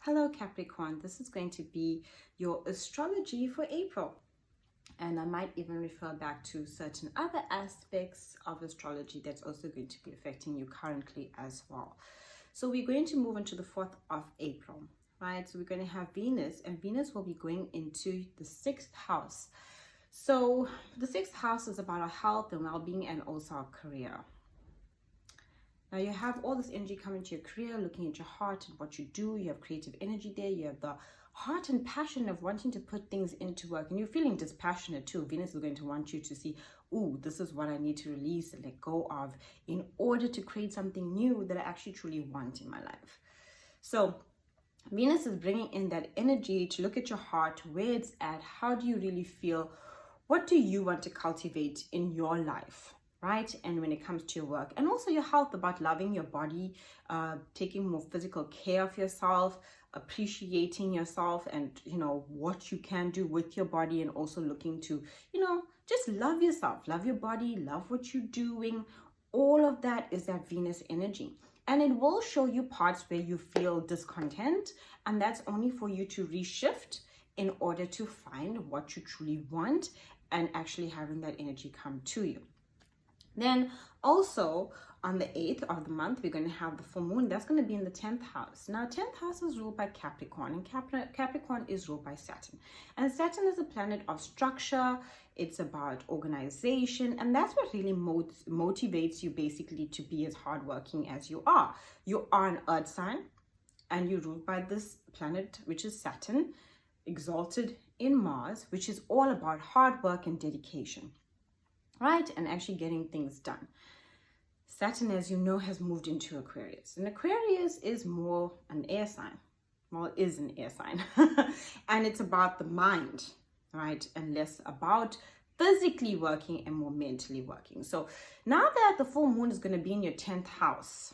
Hello Capricorn, this is going to be your astrology for April. And I might even refer back to certain other aspects of astrology that's also going to be affecting you currently as well. So we're going to move into the 4th of April, right? So we're going to have Venus, and Venus will be going into the 6th house. So the 6th house is about our health and well-being and also our career. Now you have all this energy coming to your career, looking at your heart and what you do. You have creative energy there. You have the heart and passion of wanting to put things into work. And you're feeling dispassionate too. Venus is going to want you to see, ooh, this is what I need to release and let go of in order to create something new that I actually truly want in my life. So Venus is bringing in that energy to look at your heart, where it's at. How do you really feel? What do you want to cultivate in your life? Right? And when it comes to your work and also your health, about loving your body, taking more physical care of yourself, appreciating yourself and, what you can do with your body, and also looking to, just love yourself, love your body, love what you're doing. All of that is that Venus energy. And it will show you parts where you feel discontent, and that's only for you to reshift in order to find what you truly want and actually having that energy come to you. Then also on the 8th of the month, we're going to have the full moon. That's going to be in the 10th house. Now, 10th house is ruled by Capricorn, and Capricorn is ruled by Saturn. And Saturn is a planet of structure. It's about organization. And that's what really motivates you basically to be as hardworking as you are. You are an earth sign and you're ruled by this planet, which is Saturn, exalted in Mars, which is all about hard work and dedication. Right? And actually getting things done. Saturn, as you know, has moved into Aquarius. And Aquarius is more an air sign. Well, it is an air sign. And it's about the mind, right? And less about physically working and more mentally working. So now that the full moon is going to be in your 10th house,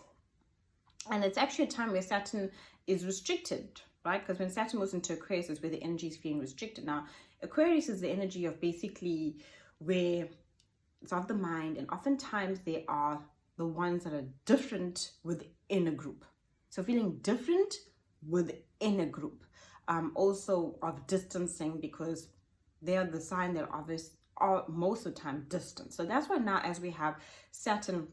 and it's actually a time where Saturn is restricted, right? Because when Saturn moves into Aquarius is where the energy is feeling restricted. Now, Aquarius is the energy of basically where it's of the mind, and oftentimes they are the ones that are different within a group. So feeling different within a group. Also of distancing, because they are the sign that are most of the time distant. So that's why now, as we have Saturn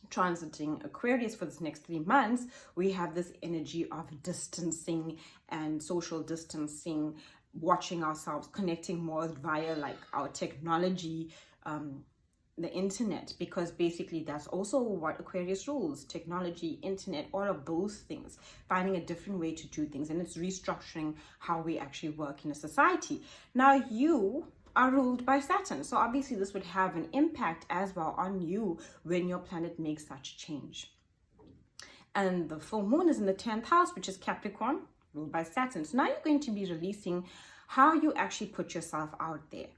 transiting Aquarius for this next 3 months, we have this energy of distancing and social distancing, watching ourselves, connecting more via like our technology, the internet, because basically that's also what Aquarius rules: technology, internet, all of those things, finding a different way to do things, and it's restructuring how we actually work in a society. Now you are ruled by Saturn, so obviously this would have an impact as well on you when your planet makes such change. And the full moon is in the 10th house, which is Capricorn, ruled by Saturn. So now you're going to be releasing how you actually put yourself out there.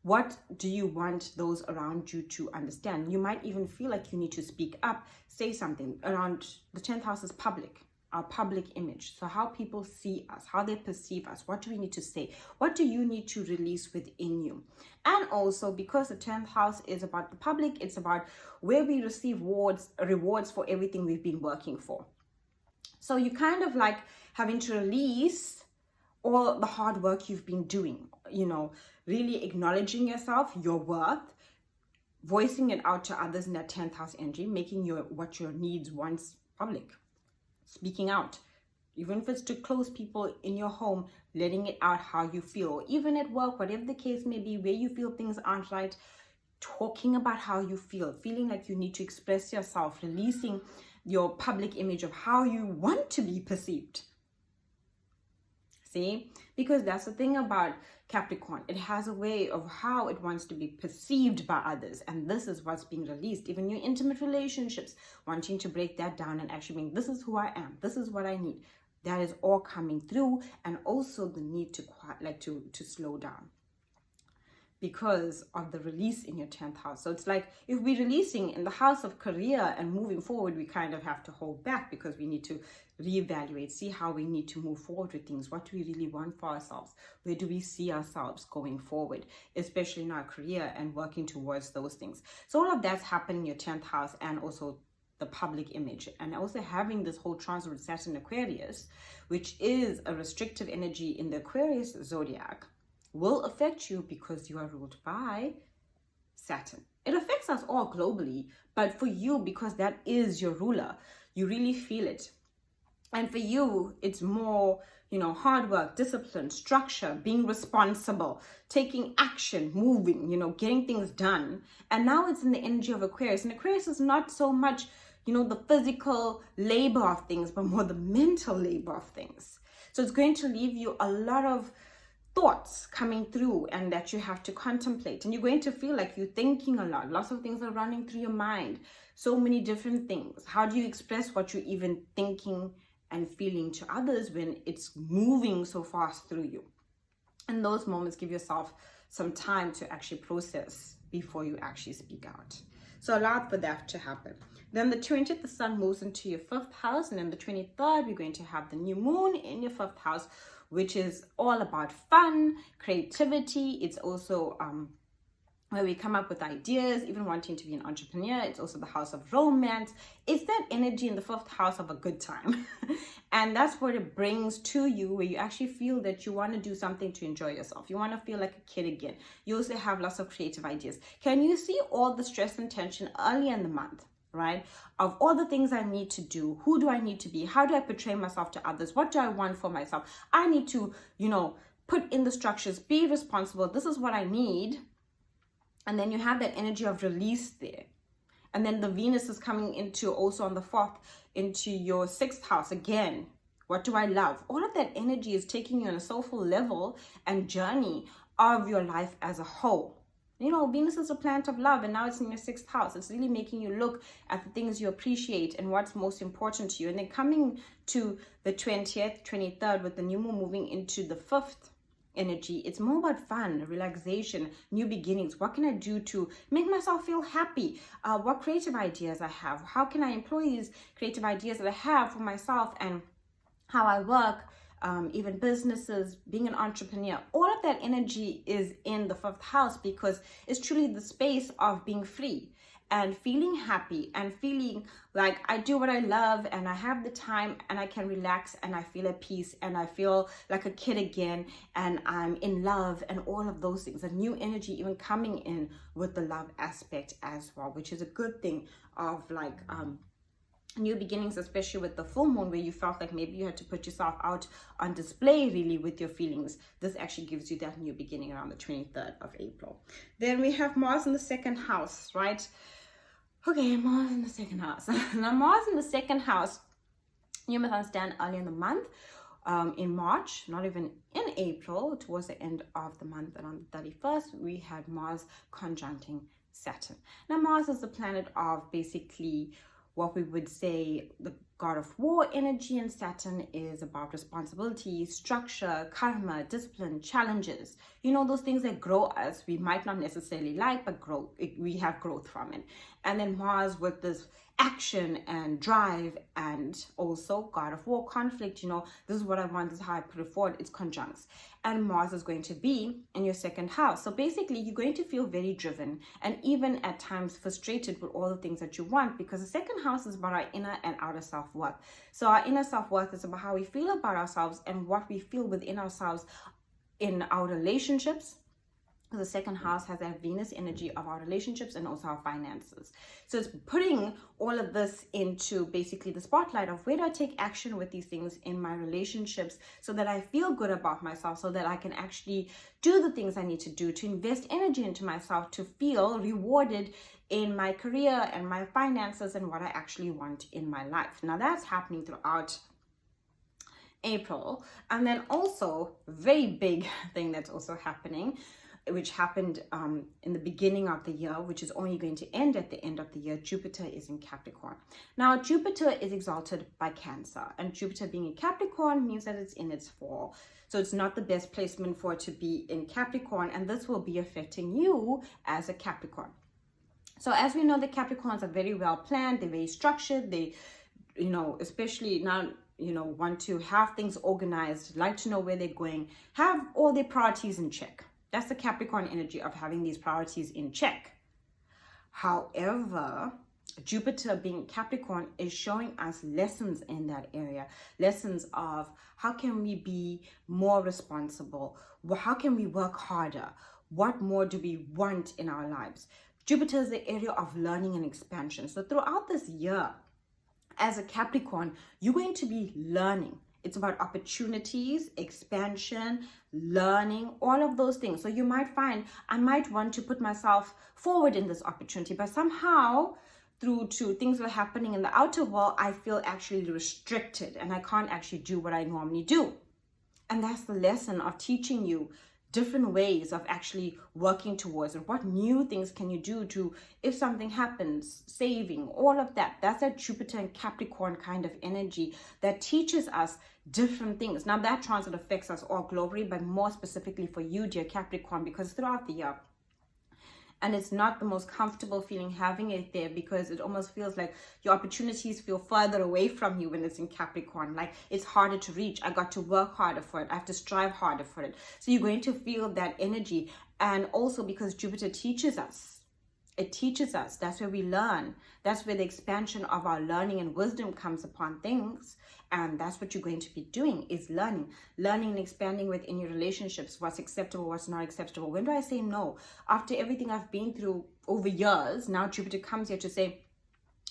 What do you want those around you to understand? You might even feel like you need to speak up, say something. Around the 10th house is public, our public image. So how people see us, how they perceive us, what do we need to say? What do you need to release within you? And also, because the 10th house is about the public, it's about where we receive rewards for everything we've been working for. So you kind of like having to release all the hard work you've been doing, really acknowledging yourself, your worth, voicing it out to others in that 10th house energy, making what your needs, wants public, speaking out, even if it's to close people in your home, letting it out how you feel, or even at work, whatever the case may be, where you feel things aren't right, talking about how you feel, feeling like you need to express yourself, releasing your public image of how you want to be perceived. See, because that's the thing about Capricorn. It has a way of how it wants to be perceived by others. And this is what's being released. Even your intimate relationships, wanting to break that down and actually being, this is who I am. This is what I need. That is all coming through. And also the need to slow down, because of the release in your 10th house. So it's like if we're releasing in the house of career and moving forward, we kind of have to hold back because we need to reevaluate, see how we need to move forward with things. What do we really want for ourselves? Where do we see ourselves going forward, especially in our career and working towards those things? So all of that's happening in your 10th house and also the public image. And also having this whole transit with Saturn Aquarius, which is a restrictive energy in the Aquarius zodiac, will affect you because you are ruled by Saturn. It affects us all globally, but for you, because that is your ruler, you really feel it. And for you, it's more, hard work, discipline, structure, being responsible, taking action, moving, getting things done. And now it's in the energy of Aquarius. And Aquarius is not so much, the physical labor of things, but more the mental labor of things. So it's going to leave you a lot of thoughts coming through and that you have to contemplate. And you're going to feel like you're thinking a lot. Lots of things are running through your mind. So many different things. How do you express what you're even thinking and feeling to others when it's moving so fast through you? In those moments, give yourself some time to actually process before you actually speak out. So allow for that to happen. Then the 20th, the sun moves into your 5th house. And then the 23rd, we're going to have the new moon in your 5th house, which is all about fun, creativity. It's also where we come up with ideas, even wanting to be an entrepreneur. It's also the house of romance. It's that energy in the 5th house of a good time. And that's what it brings to you, where you actually feel that you want to do something to enjoy yourself. You want to feel like a kid again. You also have lots of creative ideas. Can you see all the stress and tension early in the month, right? Of all the things I need to do, who do I need to be? How do I portray myself to others? What do I want for myself? I need to, put in the structures, be responsible. This is what I need. And then you have that energy of release there. And then the Venus is coming into also on the 4th into your 6th house again. What do I love? All of that energy is taking you on a soulful level and journey of your life as a whole. Venus is a planet of love, and now it's in your 6th house. It's really making you look at the things you appreciate and what's most important to you. And then coming to the 20th, 23rd, with the new moon moving into the 5th energy, it's more about fun, relaxation, new beginnings. What can I do to make myself feel happy? What creative ideas I have? How can I employ these creative ideas that I have for myself and how I work? Even businesses, being an entrepreneur, all of that energy is in the 5th house, because it's truly the space of being free and feeling happy and feeling like I do what I love and I have the time and I can relax and I feel at peace and I feel like a kid again and I'm in love and all of those things. A new energy even coming in with the love aspect as well, which is a good thing of like new beginnings, especially with the full moon, where you felt like maybe you had to put yourself out on display really with your feelings. This actually gives you that new beginning around the 23rd of April. Then we have Mars in the 2nd house, right? Okay, Mars in the 2nd house. Now Mars in the 2nd house, you must understand, early in the month, in March, not even in April, towards the end of the month, and on the 31st, we had Mars conjuncting Saturn. Now Mars is the planet of basically what we would say the god of war energy, and Saturn is about responsibility, structure, karma, discipline, challenges. Those things that grow us, we might not necessarily like, but we have growth from it. And then Mars with this action and drive, and also god of war, conflict. This is what I want, this is how I put it forward. It's conjuncts, and Mars is going to be in your 2nd house. So basically you're going to feel very driven and even at times frustrated with all the things that you want, because the 2nd house is about our inner and outer self-worth. So our inner self-worth is about how we feel about ourselves and what we feel within ourselves in our relationships. The 2nd house has that Venus energy of our relationships and also our finances. So it's putting all of this into basically the spotlight of where do I take action with these things in my relationships so that I feel good about myself, so that I can actually do the things I need to do to invest energy into myself, to feel rewarded in my career and my finances and what I actually want in my life. Now that's happening throughout April. And then also, very big thing that's also happening, which happened in the beginning of the year, which is only going to end at the end of the year. Jupiter is in Capricorn. Now, Jupiter is exalted by Cancer, and Jupiter being in Capricorn means that it's in its fall. So it's not the best placement for it to be in Capricorn, and this will be affecting you as a Capricorn. So as we know, the Capricorns are very well planned, they're very structured, they, especially now, want to have things organized, like to know where they're going, have all their priorities in check. That's the Capricorn energy of having these priorities in check. However, Jupiter being Capricorn is showing us lessons in that area, lessons of how can we be more responsible, how can we work harder, what more do we want in our lives. Jupiter is the area of learning and expansion. So throughout this year, as a Capricorn, you're going to be learning. It's about opportunities, expansion, learning, all of those things. So you might find, I might want to put myself forward in this opportunity, but somehow through to things that are happening in the outer world, I feel actually restricted and I can't actually do what I normally do. And that's the lesson of teaching you different ways of actually working towards it. What new things can you do to, if something happens, saving, all of that. That's that Jupiter and Capricorn kind of energy that teaches us different things. Now that transit affects us all globally, but more specifically for you, dear Capricorn, because throughout the year, and it's not the most comfortable feeling having it there, because it almost feels like your opportunities feel further away from you when it's in Capricorn. Like it's harder to reach. I got to work harder for it. I have to strive harder for it. So you're going to feel that energy. And also because Jupiter teaches us. It teaches us. That's where we learn. That's where the expansion of our learning and wisdom comes upon things. And that's what you're going to be doing, is learning and expanding within your relationships, what's acceptable, what's not acceptable. When do I say no? After everything I've been through over years, now Jupiter comes here to say,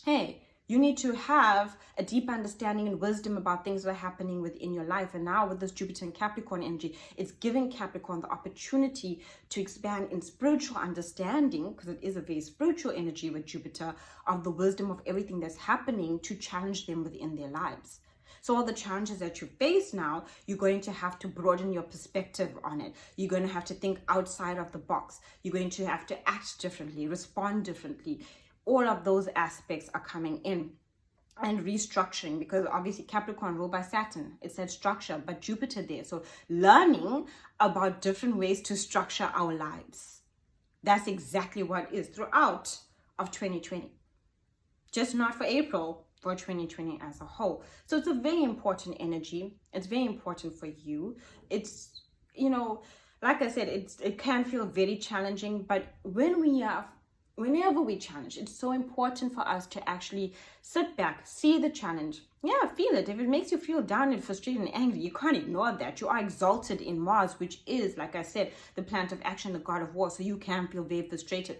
hey, you need to have a deep understanding and wisdom about things that are happening within your life. And now with this Jupiter and Capricorn energy, it's giving Capricorn the opportunity to expand in spiritual understanding, because it is a very spiritual energy with Jupiter, of the wisdom of everything that's happening to challenge them within their lives. So all the challenges that you face now, you're going to have to broaden your perspective on it. You're going to have to think outside of the box. You're going to have to act differently, respond differently. All of those aspects are coming in. And restructuring, because obviously Capricorn ruled by Saturn, it said structure, but Jupiter there. So learning about different ways to structure our lives. That's exactly what it is throughout of 2020. Just not for April, for 2020 as a whole. So it's a very important energy. It's very important for you. It's, you know, like I said, it can feel very challenging, but whenever we challenge, it's so important for us to actually sit back, see the challenge. Yeah, feel it. If it makes you feel down and frustrated and angry, you can't ignore that. You are exalted in Mars, which is, like I said, the planet of action, the god of war. So you can feel very frustrated.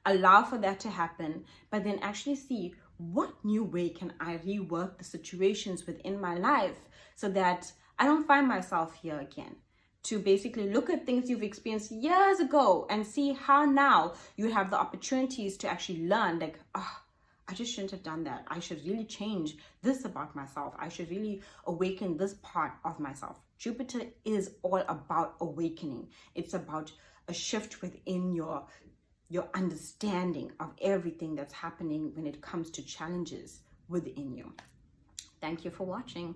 Allow for that to happen, but then actually see, what new way can I rework the situations within my life so that I don't find myself here again? To basically look at things you've experienced years ago and see how now you have the opportunities to actually learn, like, I just shouldn't have done that. I should really change this about myself. I should really awaken this part of myself. Jupiter is all about awakening. It's about a shift within your understanding of everything that's happening when it comes to challenges within you. Thank you for watching.